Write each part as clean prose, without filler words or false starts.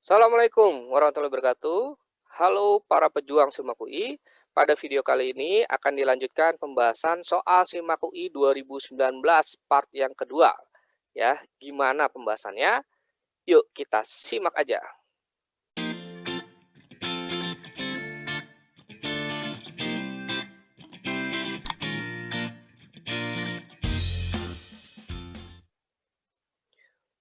Assalamualaikum warahmatullahi wabarakatuh. Halo para pejuang SIMAK UI. Pada video kali ini akan dilanjutkan pembahasan soal SIMAK UI 2019 part yang kedua. Ya, gimana pembahasannya? Yuk kita simak aja.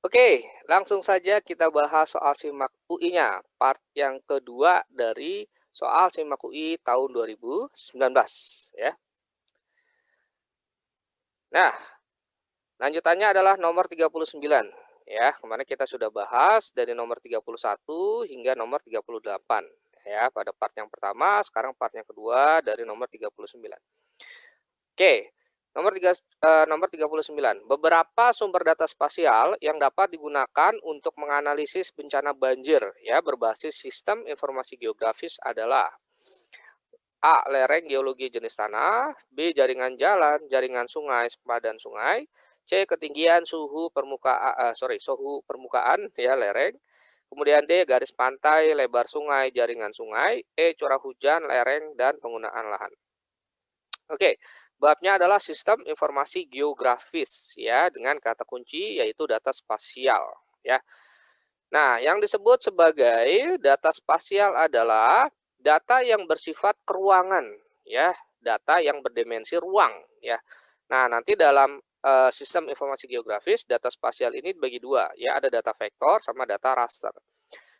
Oke, langsung saja kita bahas soal SIMAK UI-nya, part yang kedua dari soal SIMAK UI tahun 2019 ya. Nah, lanjutannya adalah nomor 39. Ya, kemarin kita sudah bahas dari nomor 31 hingga nomor 38. Ya, pada part yang pertama, sekarang part yang kedua dari nomor 39. Oke, nomor 39. Beberapa sumber data spasial yang dapat digunakan untuk menganalisis bencana banjir ya berbasis sistem informasi geografis adalah A. Lereng geologi jenis tanah, B. Jaringan jalan, jaringan sungai, sempadan sungai, C. Ketinggian suhu permukaan ya lereng, kemudian D. Garis pantai, lebar sungai, jaringan sungai, E. Curah hujan, lereng, dan penggunaan lahan. Oke, babnya adalah sistem informasi geografis ya dengan kata kunci yaitu data spasial ya. Nah, yang disebut sebagai data spasial adalah data yang bersifat keruangan, ya, data yang berdimensi ruang, ya. Nah, nanti dalam sistem informasi geografis, data spasial ini dibagi dua, ya, ada data vektor sama data raster.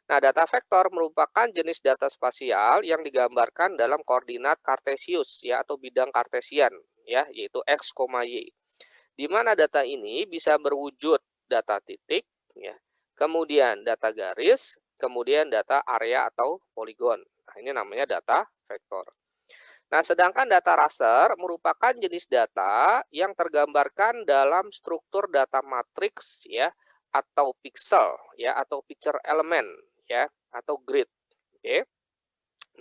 Nah, data vektor merupakan jenis data spasial yang digambarkan dalam koordinat kartesius, ya, atau bidang kartesian, ya, yaitu x, y. Di mana data ini bisa berwujud data titik, ya, kemudian data garis, kemudian data area atau poligon. Nah, ini namanya data vektor. Nah, sedangkan data raster merupakan jenis data yang tergambarkan dalam struktur data matriks ya atau pixel ya atau picture element ya atau grid. Oke.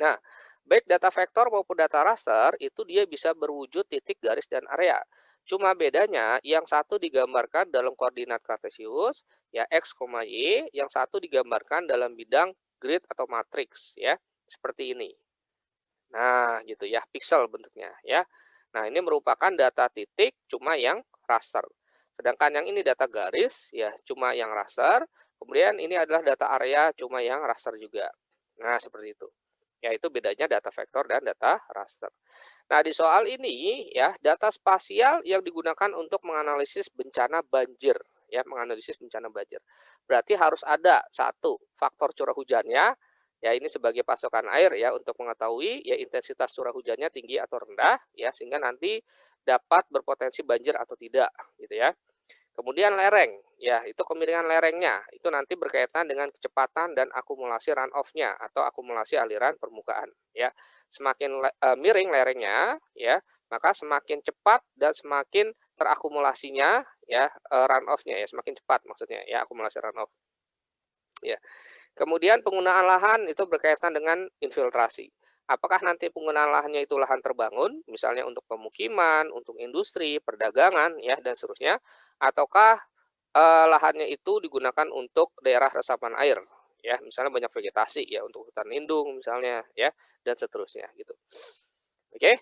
Nah, baik data vektor maupun data raster itu dia bisa berwujud titik, garis, dan area. Cuma bedanya yang satu digambarkan dalam koordinat kartesius ya x, y, yang satu digambarkan dalam bidang grid atau matriks ya. Seperti ini. Nah, gitu ya, pixel bentuknya ya. Nah, ini merupakan data titik cuma yang raster. Sedangkan yang ini data garis ya cuma yang raster. Kemudian ini adalah data area cuma yang raster juga. Nah, seperti itu. Yaitu bedanya data vektor dan data raster. Nah, di soal ini ya, data spasial yang digunakan untuk menganalisis bencana banjir ya, menganalisis bencana banjir. Berarti harus ada satu faktor curah hujannya. Ya, ini sebagai pasokan air ya untuk mengetahui ya intensitas curah hujannya tinggi atau rendah ya sehingga nanti dapat berpotensi banjir atau tidak gitu ya. Kemudian lereng, ya itu kemiringan lerengnya, itu nanti berkaitan dengan kecepatan dan akumulasi runoff-nya atau akumulasi aliran permukaan, ya. Semakin miring lerengnya, ya, maka semakin cepat dan semakin terakumulasinya, ya, runoff-nya ya, semakin cepat maksudnya, ya, akumulasi runoff, ya. Kemudian penggunaan lahan itu berkaitan dengan infiltrasi. Apakah nanti penggunaan lahannya itu lahan terbangun, misalnya untuk pemukiman, untuk industri, perdagangan, ya, dan seterusnya, ataukah lahannya itu digunakan untuk daerah resapan air, ya, misalnya banyak vegetasi, ya, untuk hutan lindung misalnya, ya, dan seterusnya, gitu. Oke,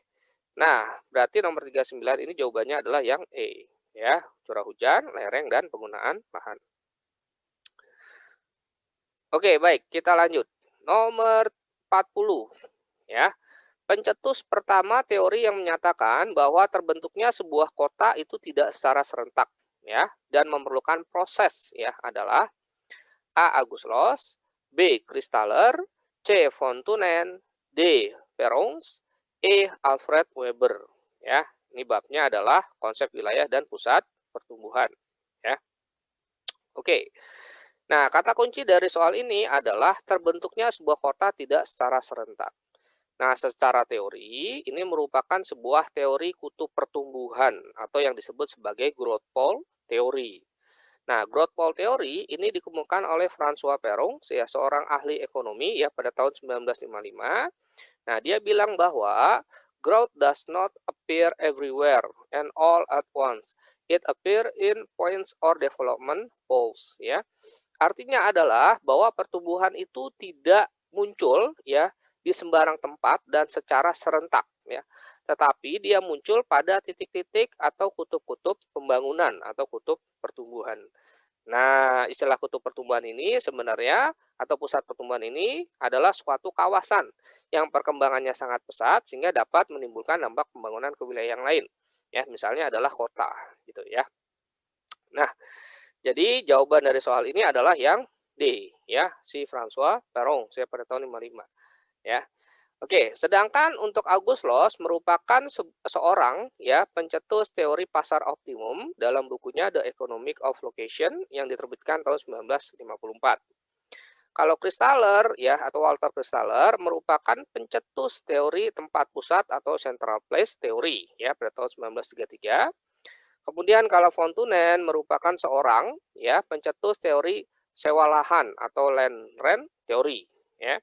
nah, berarti nomor 39 ini jawabannya adalah yang E, ya, curah hujan, lereng, dan penggunaan lahan. Oke, baik, kita lanjut. Nomor 40, ya. Pencetus pertama teori yang menyatakan bahwa terbentuknya sebuah kota itu tidak secara serentak, ya, dan memerlukan proses, ya, adalah A. Agus Loss, B. Kristaller, C. von Thunen, D. Perons, E. Alfred Weber, ya. Ini babnya adalah konsep wilayah dan pusat pertumbuhan, ya. Oke. Nah, kata kunci dari soal ini adalah terbentuknya sebuah kota tidak secara serentak. Nah, secara teori, ini merupakan sebuah teori kutub pertumbuhan atau yang disebut sebagai growth pole theory. Nah, growth pole theory ini dikemukakan oleh François Perron, ya, seorang ahli ekonomi ya pada tahun 1955. Nah, dia bilang bahwa growth does not appear everywhere and all at once. It appear in points or development poles, ya. Artinya adalah bahwa pertumbuhan itu tidak muncul ya di sembarang tempat dan secara serentak ya. Tetapi dia muncul pada titik-titik atau kutub-kutub pembangunan atau kutub pertumbuhan. Nah, istilah kutub pertumbuhan ini sebenarnya atau pusat pertumbuhan ini adalah suatu kawasan yang perkembangannya sangat pesat sehingga dapat menimbulkan dampak pembangunan ke wilayah yang lain. Ya, misalnya adalah kota gitu ya. Nah, jadi jawaban dari soal ini adalah yang D ya, si François Peron saya pada tahun 55 ya. Oke, sedangkan untuk August Loss merupakan seorang ya pencetus teori pasar optimum dalam bukunya The Economic of Location yang diterbitkan tahun 1954. Kalau Christaller ya atau Walter Christaller merupakan pencetus teori tempat pusat atau central place teori ya pada tahun 1933. Kemudian kalau Fontaine merupakan seorang ya pencetus teori sewa lahan atau land rent teori ya.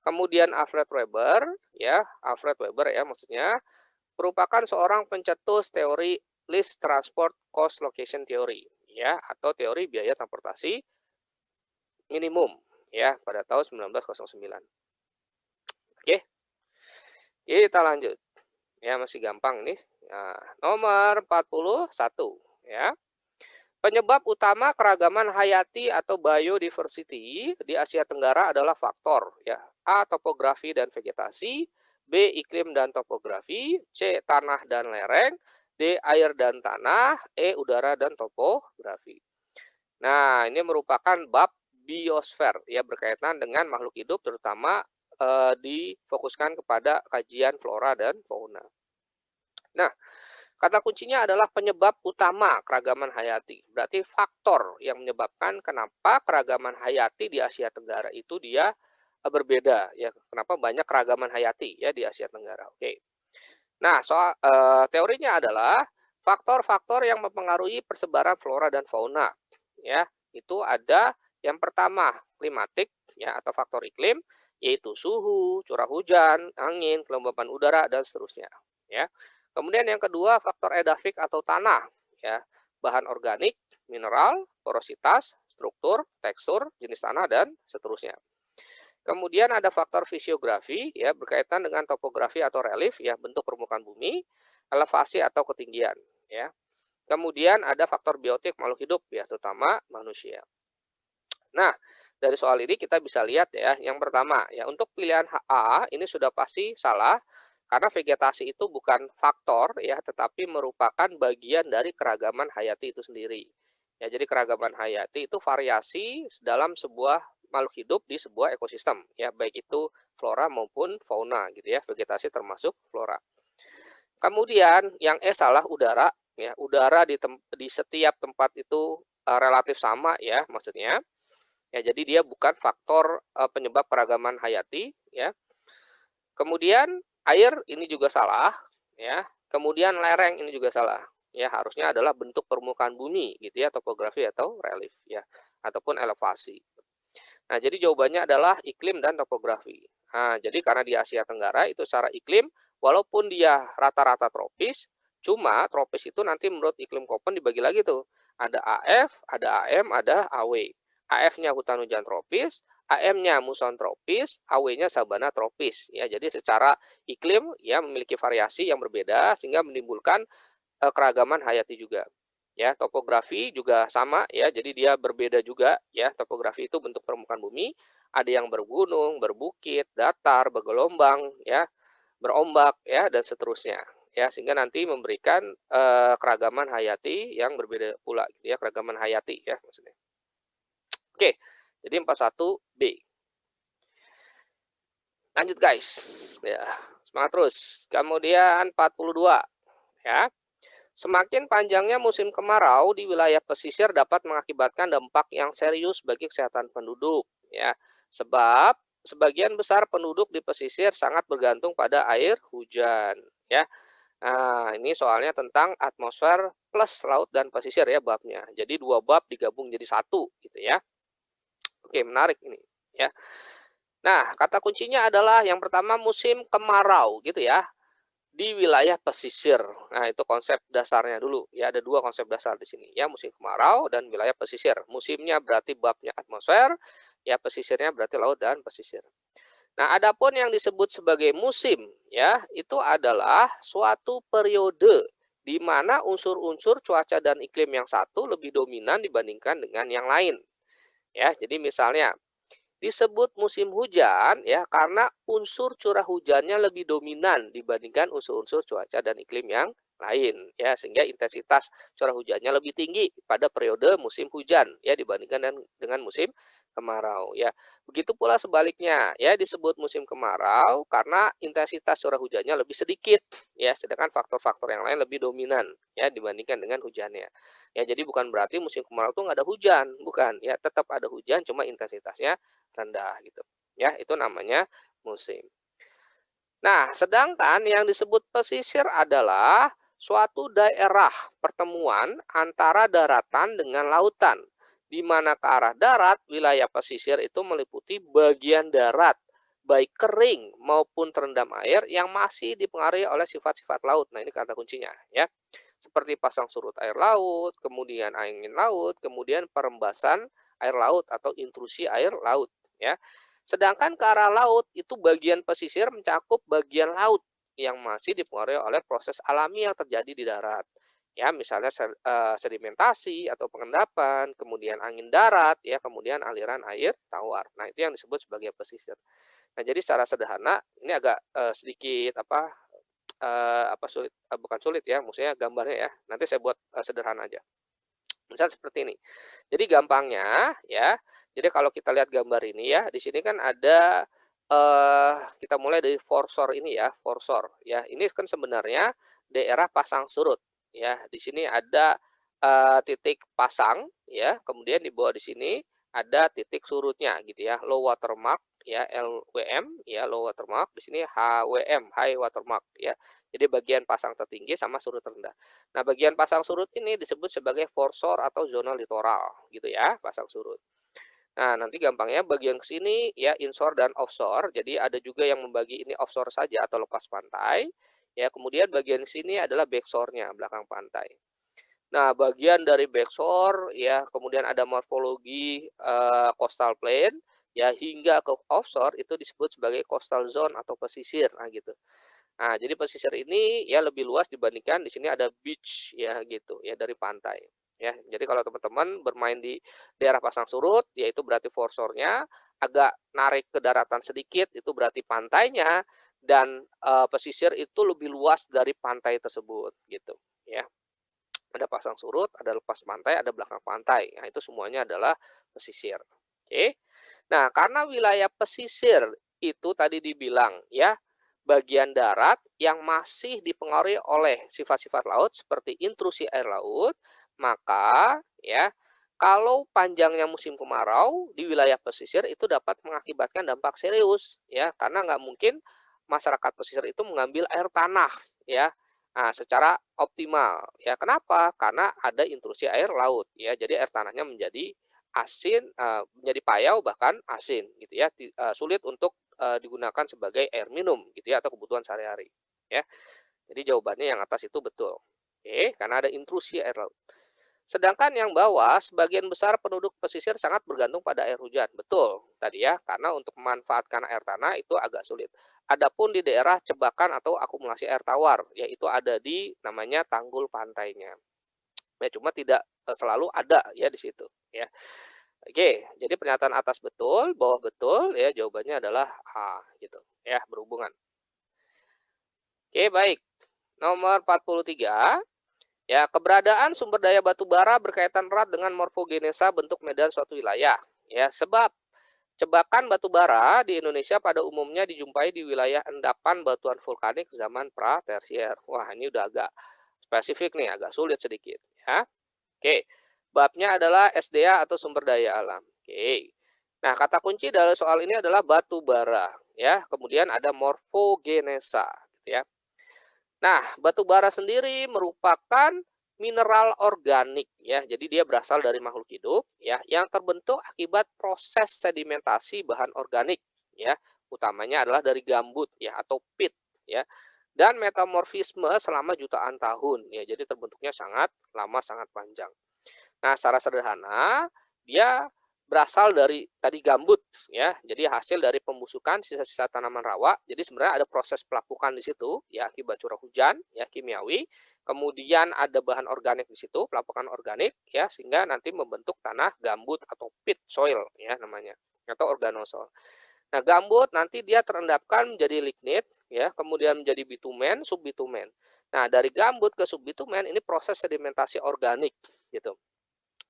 Kemudian Alfred Weber ya maksudnya merupakan seorang pencetus teori least transport cost location theory ya atau teori biaya transportasi minimum ya pada tahun 1909. Oke, kita lanjut. Ya masih gampang nih. Nah, nomor 41 ya. Penyebab utama keragaman hayati atau biodiversity di Asia Tenggara adalah faktor ya. A. Topografi dan vegetasi, B. Iklim dan topografi, C. Tanah dan lereng, D. Air dan tanah, E. Udara dan topografi. Nah, ini merupakan bab biosfer ya berkaitan dengan makhluk hidup terutama difokuskan kepada kajian flora dan fauna. Nah, kata kuncinya adalah penyebab utama keragaman hayati. Berarti faktor yang menyebabkan kenapa keragaman hayati di Asia Tenggara itu dia berbeda ya. Kenapa banyak keragaman hayati ya di Asia Tenggara. Oke. Nah, soal teorinya adalah faktor-faktor yang mempengaruhi persebaran flora dan fauna ya. Itu ada yang pertama klimatik ya atau faktor iklim yaitu suhu, curah hujan, angin, kelembapan udara dan seterusnya ya. Kemudian yang kedua faktor edafik atau tanah ya, bahan organik, mineral, porositas, struktur, tekstur, jenis tanah dan seterusnya. Kemudian ada faktor fisiografi ya berkaitan dengan topografi atau relief ya bentuk permukaan bumi, elevasi atau ketinggian ya. Kemudian ada faktor biotik makhluk hidup ya terutama manusia. Nah, dari soal ini kita bisa lihat ya, yang pertama ya untuk pilihan A ini sudah pasti salah karena vegetasi itu bukan faktor ya, tetapi merupakan bagian dari keragaman hayati itu sendiri. Ya, jadi keragaman hayati itu variasi dalam sebuah makhluk hidup di sebuah ekosistem ya, baik itu flora maupun fauna gitu ya, vegetasi termasuk flora. Kemudian yang E salah udara ya, udara di setiap tempat itu relatif sama ya maksudnya. Ya, jadi dia bukan faktor penyebab keragaman hayati ya. Kemudian air ini juga salah ya. Kemudian lereng ini juga salah. Ya, harusnya adalah bentuk permukaan bumi gitu ya, topografi atau relief ya ataupun elevasi. Nah, jadi jawabannya adalah iklim dan topografi. Nah, jadi karena di Asia Tenggara itu secara iklim walaupun dia rata-rata tropis, cuma tropis itu nanti menurut iklim Koppen dibagi lagi tuh. Ada AF, ada AM, ada AW. AF-nya hutan hujan tropis, AM-nya muson tropis, AW-nya sabana tropis. Ya, jadi secara iklim ya memiliki variasi yang berbeda sehingga menimbulkan keragaman hayati juga. Ya, topografi juga sama ya, jadi dia berbeda juga ya. Topografi itu bentuk permukaan bumi, ada yang bergunung, berbukit, datar, bergelombang ya, berombak ya dan seterusnya. Ya, sehingga nanti memberikan keragaman hayati yang berbeda pula gitu ya, keragaman hayati ya maksudnya. Oke. Jadi 41B. Lanjut guys. Ya, semangat terus. Kemudian 42 ya. Semakin panjangnya musim kemarau di wilayah pesisir dapat mengakibatkan dampak yang serius bagi kesehatan penduduk ya. Sebab sebagian besar penduduk di pesisir sangat bergantung pada air hujan ya. Nah, ini soalnya tentang atmosfer plus laut dan pesisir ya babnya. Jadi dua bab digabung jadi satu gitu ya. Oke, menarik ini ya. Nah, kata kuncinya adalah yang pertama musim kemarau gitu ya. di wilayah pesisir. Nah, itu konsep dasarnya dulu ya, ada 2 konsep dasar di sini ya, musim kemarau dan wilayah pesisir. Musimnya berarti babnya atmosfer, ya pesisirnya berarti laut dan pesisir. Nah, adapun yang disebut sebagai musim ya, itu adalah suatu periode di mana unsur-unsur cuaca dan iklim yang satu lebih dominan dibandingkan dengan yang lain. Ya, jadi misalnya disebut musim hujan ya karena unsur curah hujannya lebih dominan dibandingkan unsur-unsur cuaca dan iklim yang lain ya, sehingga intensitas curah hujannya lebih tinggi pada periode musim hujan ya dibandingkan dengan musim kemarau ya. Begitu pula sebaliknya ya, disebut musim kemarau karena intensitas curah hujannya lebih sedikit ya, sedangkan faktor-faktor yang lain lebih dominan ya dibandingkan dengan hujannya. Ya, jadi bukan berarti musim kemarau itu nggak ada hujan, bukan ya, tetap ada hujan cuma intensitasnya rendah gitu. Ya, itu namanya musim. Nah, sedangkan yang disebut pesisir adalah suatu daerah pertemuan antara daratan dengan lautan, di mana ke arah darat wilayah pesisir itu meliputi bagian darat, baik kering maupun terendam air yang masih dipengaruhi oleh sifat-sifat laut. Nah, ini kata kuncinya ya. Seperti pasang surut air laut, kemudian angin laut, kemudian perembasan air laut atau intrusi air laut ya. Sedangkan ke arah laut itu bagian pesisir mencakup bagian laut yang masih dipengaruhi oleh proses alami yang terjadi di darat. Ya, misalnya sedimentasi atau pengendapan, kemudian angin darat, ya, kemudian aliran air tawar. Nah, itu yang disebut sebagai pesisir. Nah, jadi secara sederhana ini agak sedikit sulit, bukan sulit ya, maksudnya gambarnya ya. Nanti saya buat sederhana aja. Misal seperti ini. Jadi gampangnya ya, jadi kalau kita lihat gambar ini ya, di sini kan ada, kita mulai dari forsor ini ya, forsor ya. Ini kan sebenarnya daerah pasang surut ya. Di sini ada, titik pasang ya, kemudian di bawah di sini ada titik surutnya gitu ya, low water mark ya, LWM ya, low water mark, di sini HWM, high water mark ya. Jadi bagian pasang tertinggi sama surut rendah. Nah, bagian pasang surut ini disebut sebagai forsor atau zona litoral, gitu ya, pasang surut. Nah, nanti gampangnya bagian ke sini ya inshore dan offshore. Jadi ada juga yang membagi ini offshore saja atau lepas pantai. Ya, kemudian bagian sini adalah backshore-nya, belakang pantai. Nah, bagian dari backshore ya, kemudian ada morfologi coastal plain ya hingga ke offshore itu disebut sebagai coastal zone atau pesisir. Nah, gitu. Nah, jadi pesisir ini ya lebih luas dibandingkan di sini ada beach ya gitu ya dari pantai. Ya, jadi kalau teman-teman bermain di daerah pasang surut, yaitu berarti forsornya agak narik ke daratan sedikit, itu berarti pantainya dan pesisir itu lebih luas dari pantai tersebut gitu ya. Ada pasang surut, ada lepas pantai, ada belakang pantai. Nah, itu semuanya adalah pesisir. Oke. Nah, karena wilayah pesisir itu tadi dibilang ya, bagian darat yang masih dipengaruhi oleh sifat-sifat laut seperti intrusi air laut, maka ya, kalau panjangnya musim kemarau di wilayah pesisir itu dapat mengakibatkan dampak serius ya, karena nggak mungkin masyarakat pesisir itu mengambil air tanah ya. Nah, secara optimal ya. Kenapa? Karena ada intrusi air laut ya. Jadi air tanahnya menjadi asin, menjadi payau bahkan asin gitu ya, sulit untuk, digunakan sebagai air minum gitu ya atau kebutuhan sehari-hari ya. Jadi jawabannya yang atas itu betul. Oke, karena ada intrusi air laut. Sedangkan yang bawah, sebagian besar penduduk pesisir sangat bergantung pada air hujan. Betul tadi ya, karena untuk memanfaatkan air tanah itu agak sulit. Adapun di daerah cebakan atau akumulasi air tawar, yaitu ada di namanya tanggul pantainya. Ya, cuma tidak selalu ada ya di situ ya. Oke, jadi pernyataan atas betul, bawah betul ya, jawabannya adalah A gitu ya, berhubungan. Oke, baik. Nomor 43. Ya, keberadaan sumber daya batu bara berkaitan erat dengan morfogenesa bentuk medan suatu wilayah. Ya, sebab cebakan batu bara di Indonesia pada umumnya dijumpai di wilayah endapan batuan vulkanik zaman pra-tersier. Wah, ini udah agak spesifik nih, agak sulit sedikit ya. Oke, babnya adalah SDA atau sumber daya alam. Oke. Nah, kata kunci dari soal ini adalah batu bara ya. Kemudian ada morfogenesa gitu ya. Nah, batu bara sendiri merupakan mineral organik ya. Jadi dia berasal dari makhluk hidup ya yang terbentuk akibat proses sedimentasi bahan organik ya. Utamanya adalah dari gambut ya atau pit ya. dan metamorfisme selama jutaan tahun, ya. Jadi terbentuknya sangat lama, sangat panjang. Nah, secara sederhana, dia berasal dari tadi gambut, ya. Jadi hasil dari pembusukan sisa-sisa tanaman rawa. Jadi sebenarnya ada proses pelapukan di situ, ya, akibat curah hujan, ya, kimiawi. Kemudian ada bahan organik di situ, pelapukan organik, ya, sehingga nanti membentuk tanah gambut atau peat soil, ya, namanya, atau organosoil. Nah, gambut nanti dia terendapkan menjadi lignit, ya, kemudian menjadi bitumen, subbitumen. Nah, dari gambut ke subbitumen ini proses sedimentasi organik, gitu.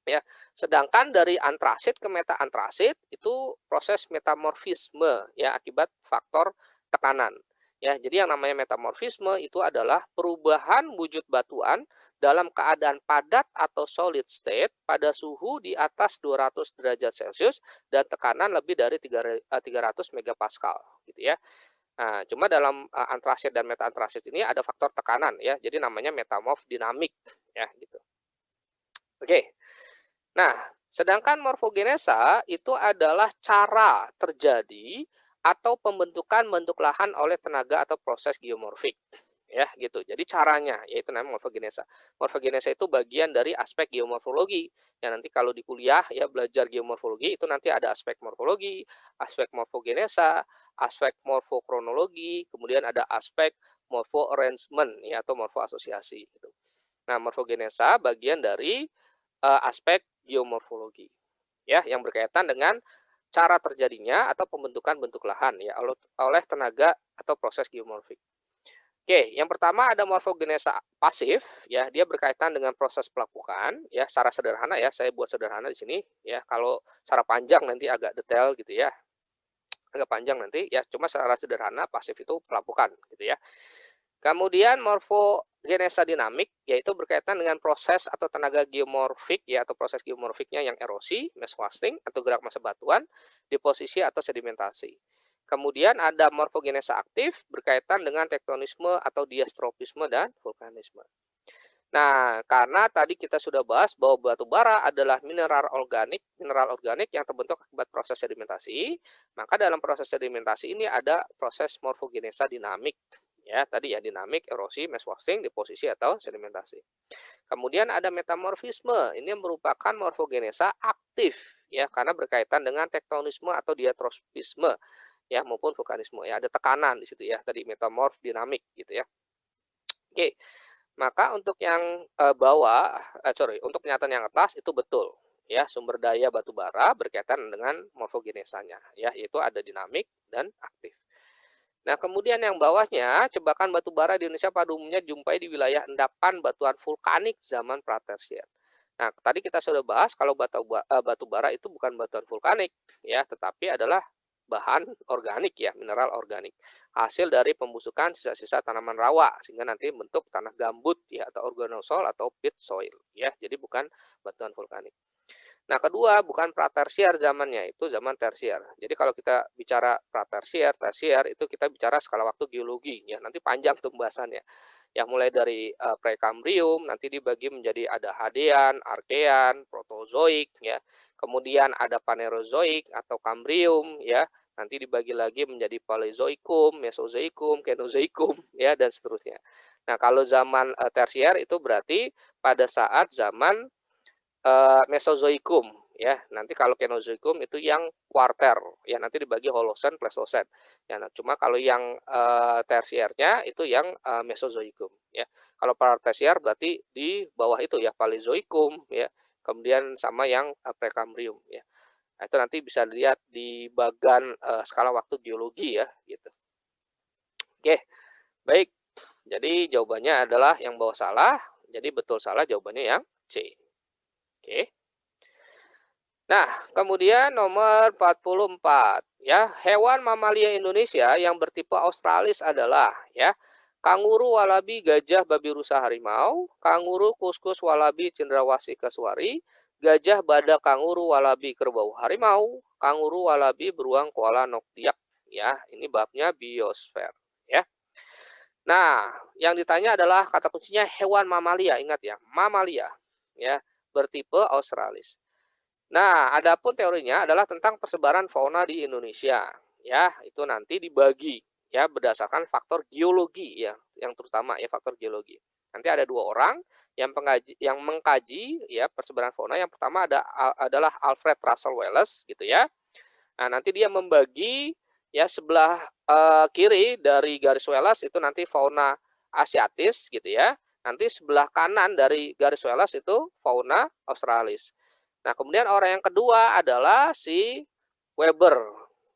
Ya, sedangkan dari antrasit ke metaantrasit itu proses metamorfisme, ya, akibat faktor tekanan. Ya, jadi yang namanya metamorfisme itu adalah perubahan wujud batuan dalam keadaan padat atau solid state pada suhu di atas 200 derajat Celcius dan tekanan lebih dari 300 megapascal, gitu ya. Nah, cuma dalam antrasit dan metaantrasit ini ada faktor tekanan, ya. Jadi namanya metamorf dinamik, ya, gitu. Oke. Nah, sedangkan morfogenesa itu adalah cara terjadi atau pembentukan bentuk lahan oleh tenaga atau proses geomorfik. Ya, gitu. Jadi caranya, yaitu namanya morfogenesa. Morfogenesa itu bagian dari aspek geomorfologi. Ya, nanti kalau di kuliah ya belajar geomorfologi itu nanti ada aspek morfologi, aspek morfogenesa, aspek morfokronologi, kemudian ada aspek morpho arrangement ya atau morfo asosiasi gitu. Nah, morfogenesa bagian dari aspek geomorfologi, ya, yang berkaitan dengan cara terjadinya atau pembentukan bentuk lahan ya oleh tenaga atau proses geomorfik. Oke, yang pertama ada morfogenesa pasif, ya, dia berkaitan dengan proses pelapukan, ya, secara sederhana ya, saya buat sederhana di sini, ya, kalau secara panjang nanti agak detail gitu ya, agak panjang nanti, ya, cuma secara sederhana pasif itu pelapukan gitu ya. Kemudian morfogenesa dinamik, yaitu berkaitan dengan proses atau tenaga geomorfik, ya, atau proses geomorfiknya yang erosi, mass wasting, atau gerak massa batuan, deposisi atau sedimentasi. Kemudian ada morfogenesa aktif, berkaitan dengan tektonisme atau diastropisme dan vulkanisme. Nah, karena tadi kita sudah bahas bahwa batu bara adalah mineral organik yang terbentuk akibat proses sedimentasi, maka dalam proses sedimentasi ini ada proses morfogenesa dinamik. Ya, tadi ya dinamik, erosi, mass wasting, deposisi atau sedimentasi. Kemudian ada metamorfisme, ini merupakan morfogenesa aktif ya karena berkaitan dengan tektonisme atau diatropisme ya maupun vulkanisme ya, ada tekanan di situ ya, tadi metamorf dinamik gitu ya. Oke. Maka untuk yang, bawah untuk pernyataan yang atas itu betul, ya, sumber daya batu bara berkaitan dengan morfogenesanya, ya, yaitu ada dinamik dan aktif. Nah, kemudian yang bawahnya, cebakan batu bara di Indonesia pada umumnya jumpai di wilayah endapan batuan vulkanik zaman pratersier. Nah, tadi kita sudah bahas kalau batu bara itu bukan batuan vulkanik, ya, tetapi adalah bahan organik ya, mineral organik. Hasil dari pembusukan sisa-sisa tanaman rawa sehingga nanti bentuk tanah gambut ya atau organosoil atau peat soil ya. Jadi bukan batuan vulkanik. Nah, kedua bukan pratersier zamannya, itu zaman tersier. Jadi kalau kita bicara pratersier, tersier itu kita bicara skala waktu geologi ya. Nanti panjang tuh pembahasannya. Ya mulai dari Prekambrium nanti dibagi menjadi ada Hadean, Archean, Protozoik ya. Kemudian ada Phanerozoik atau Kambrium ya. Nanti dibagi lagi menjadi Paleozoikum, Mesozoikum, Kenozoikum ya dan seterusnya. Nah, kalau zaman tersier itu berarti pada saat zaman Mesozoikum ya. Nanti kalau Kenozoikum itu yang kuarter, ya nanti dibagi Holosen, Pleistocene. Ya, nah, cuma kalau yang tersiernya itu yang Mesozoikum ya. Kalau tersier berarti di bawah itu ya Paleozoikum ya. Kemudian sama yang Prekambrium ya. Nah, itu nanti bisa dilihat di bagan skala waktu geologi ya gitu. Oke, baik. Jadi jawabannya adalah yang bawah salah. Jadi betul salah jawabannya yang C. Oke. Nah, kemudian nomor 44 ya, hewan mamalia Indonesia yang bertipe australis adalah ya, kanguru, walabi, gajah, babi rusa, harimau, kanguru, kuskus, walabi, cendrawasih, kasuari, gajah, badak, kanguru, walabi, kerbau, harimau, kanguru, walabi, beruang, koala, noktiak ya. Ini babnya biosfer ya. Nah, yang ditanya adalah kata kuncinya hewan mamalia, ingat ya, mamalia ya, bertipe australis. Nah, adapun teorinya adalah tentang persebaran fauna di Indonesia. Ya, itu nanti dibagi ya berdasarkan faktor geologi ya. yang terutama ya faktor geologi. Nanti ada 2 orang yang mengkaji ya persebaran fauna. Yang pertama adalah Alfred Russel Wallace gitu ya. Nah, nanti dia membagi ya sebelah kiri dari garis Wallace itu nanti fauna asiatis gitu ya. Nanti sebelah kanan dari garis Wallace itu fauna australis. Nah, kemudian orang yang kedua adalah si Weber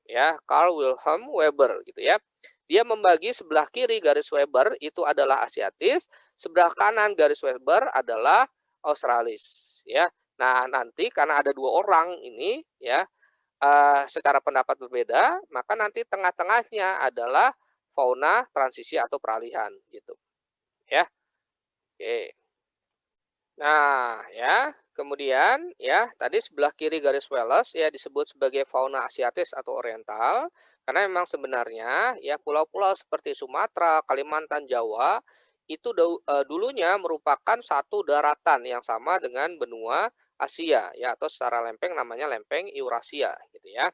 ya, Carl Wilhelm Weber gitu ya. Dia membagi sebelah kiri garis Weber itu adalah asiatis, sebelah kanan garis Weber adalah australis ya. Nah, nanti karena ada 2 orang ini ya, secara pendapat berbeda, maka nanti tengah-tengahnya adalah fauna transisi atau peralihan gitu, ya. Oke. Nah, ya, kemudian ya tadi sebelah kiri garis Wallace ya disebut sebagai fauna asiatis atau oriental karena memang sebenarnya ya pulau-pulau seperti Sumatera, Kalimantan, Jawa itu dulunya merupakan satu daratan yang sama dengan benua Asia ya atau secara lempeng namanya lempeng Eurasia gitu ya.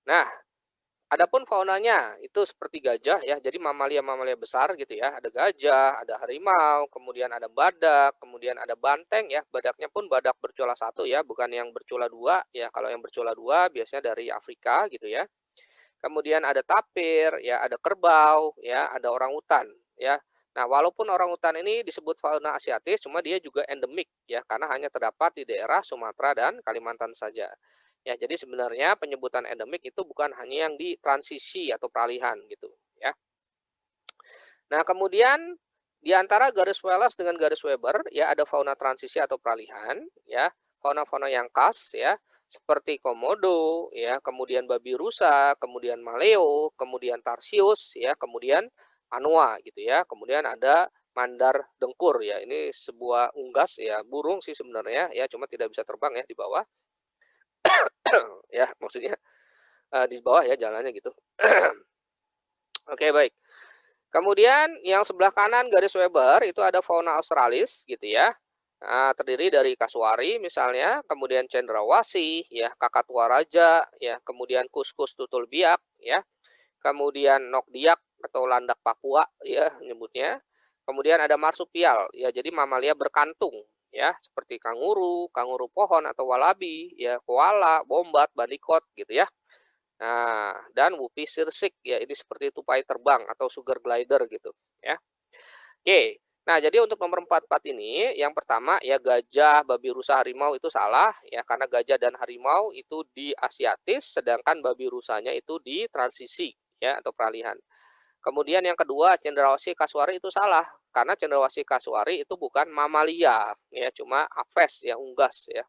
Nah, adapun faunanya itu seperti gajah ya, jadi mamalia-mamalia besar gitu ya. Ada gajah, ada harimau, kemudian ada badak, kemudian ada banteng ya. Badaknya pun badak bercula satu ya, bukan yang bercula dua ya. Kalau yang bercula dua biasanya dari Afrika gitu ya. Kemudian ada tapir, ya ada kerbau, ya ada orangutan ya. Nah, walaupun orangutan ini disebut fauna asiatis, cuma dia juga endemik ya, karena hanya terdapat di daerah Sumatera dan Kalimantan saja. Ya, jadi sebenarnya penyebutan endemik itu bukan hanya yang di transisi atau peralihan gitu ya. Nah, kemudian di antara garis Wallace dengan garis Weber ya ada fauna transisi atau peralihan ya, fauna-fauna yang khas ya seperti komodo ya, kemudian babi rusa, kemudian maleo, kemudian tarsius ya, kemudian anoa gitu ya. Kemudian ada mandar dengkur ya. Ini sebuah unggas ya, burung sih sebenarnya ya, cuma tidak bisa terbang ya di bawah. Ya, maksudnya di bawah ya jalannya gitu. Oke, baik. Kemudian yang sebelah kanan garis Weber itu ada fauna australis gitu ya. Terdiri dari kasuari misalnya, kemudian cendrawasih ya, kakatua raja ya, kemudian kuskus tutul biak ya, kemudian nokdiak atau landak Papua ya nyebutnya. Kemudian ada marsupial ya, jadi mamalia berkantung ya, seperti kanguru, kanguru pohon atau walabi ya, koala, bombat, bandikot gitu ya. Nah, dan wupi sirsik ya, ini seperti tupai terbang atau sugar glider gitu ya. Oke. Nah, jadi untuk nomor 44 ini yang pertama ya gajah, babi rusa, harimau itu salah ya karena gajah dan harimau itu di asiatis sedangkan babi rusanya itu di transisi ya atau peralihan. Kemudian yang kedua cendrawasih kasuari itu salah karena cendrawasih kasuari itu bukan mamalia ya cuma aves ya unggas ya.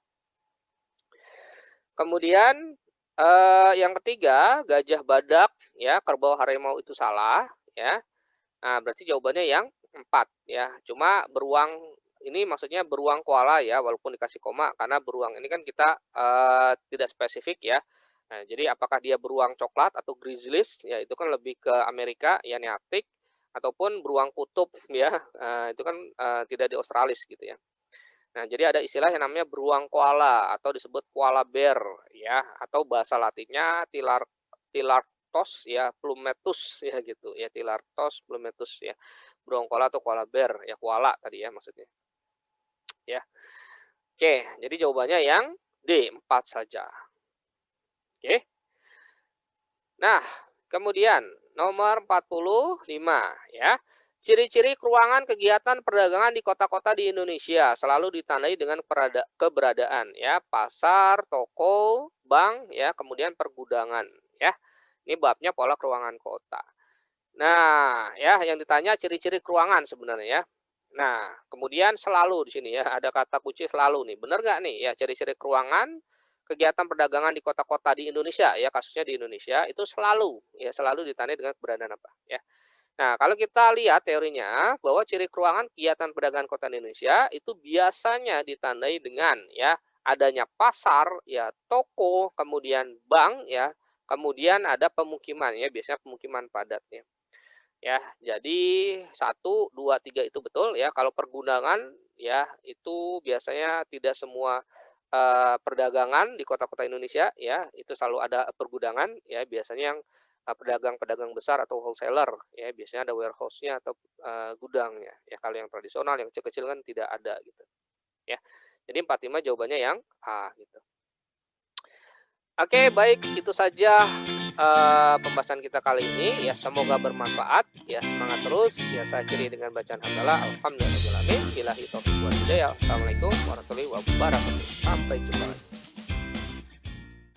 Kemudian, yang ketiga, gajah, badak, ya, kerbau, harimau itu salah, ya. Nah, berarti jawabannya yang 4 ya. Cuma beruang ini maksudnya beruang koala ya, walaupun dikasih koma, karena beruang ini kan kita, tidak spesifik ya. Nah, jadi apakah dia beruang coklat atau grizzlies, ya itu kan lebih ke Amerika, ya Nearktik, ataupun beruang kutub ya, itu kan, tidak di Australis gitu ya. Nah, jadi ada istilah yang namanya beruang koala atau disebut koala bear ya, atau bahasa latinnya Tilartos ya, plumetus ya gitu ya, Tilartos plumetus ya. Beruang koala atau koala bear ya, koala tadi ya maksudnya. Ya. Oke, jadi jawabannya yang D, 4 saja. Oke. Nah, kemudian nomor 45 ya. Ciri-ciri keuangan kegiatan perdagangan di kota-kota di Indonesia selalu ditandai dengan keberadaan ya, pasar, toko, bank ya, kemudian pergudangan ya. Ini babnya pola keuangan kota. Nah, ya yang ditanya ciri-ciri keuangan sebenarnya ya. Nah, kemudian selalu di sini ya, ada kata kunci selalu nih. Benar nggak nih ya ciri-ciri keuangan kegiatan perdagangan di kota-kota di Indonesia ya, kasusnya di Indonesia itu selalu ya selalu ditandai dengan keberadaan apa ya. Nah, kalau kita lihat teorinya bahwa ciri keuangan kegiatan perdagangan kota di Indonesia itu biasanya ditandai dengan ya adanya pasar ya, toko, kemudian bank ya, kemudian ada pemukiman ya, biasanya pemukiman padat ya. Ya, jadi 1, 2, 3 itu betul ya. Kalau pergudangan ya itu biasanya tidak semua perdagangan di kota-kota Indonesia ya, itu selalu ada pergudangan ya, biasanya yang pedagang-pedagang besar atau wholesaler ya, biasanya ada warehouse-nya atau, gudangnya. Ya kalau yang tradisional, yang kecil-kecil kan tidak ada gitu ya. Jadi 45 jawabannya yang A gitu. Oke, baik itu saja, pembahasan kita kali ini ya, semoga bermanfaat ya, semangat terus ya. Saya akhiri dengan bacaan hamdalah, alhamdulillahirabbil alamin, billahi taufiq wal hidayah. Assalamualaikum warahmatullahi wabarakatuh. Sampai jumpa lagi.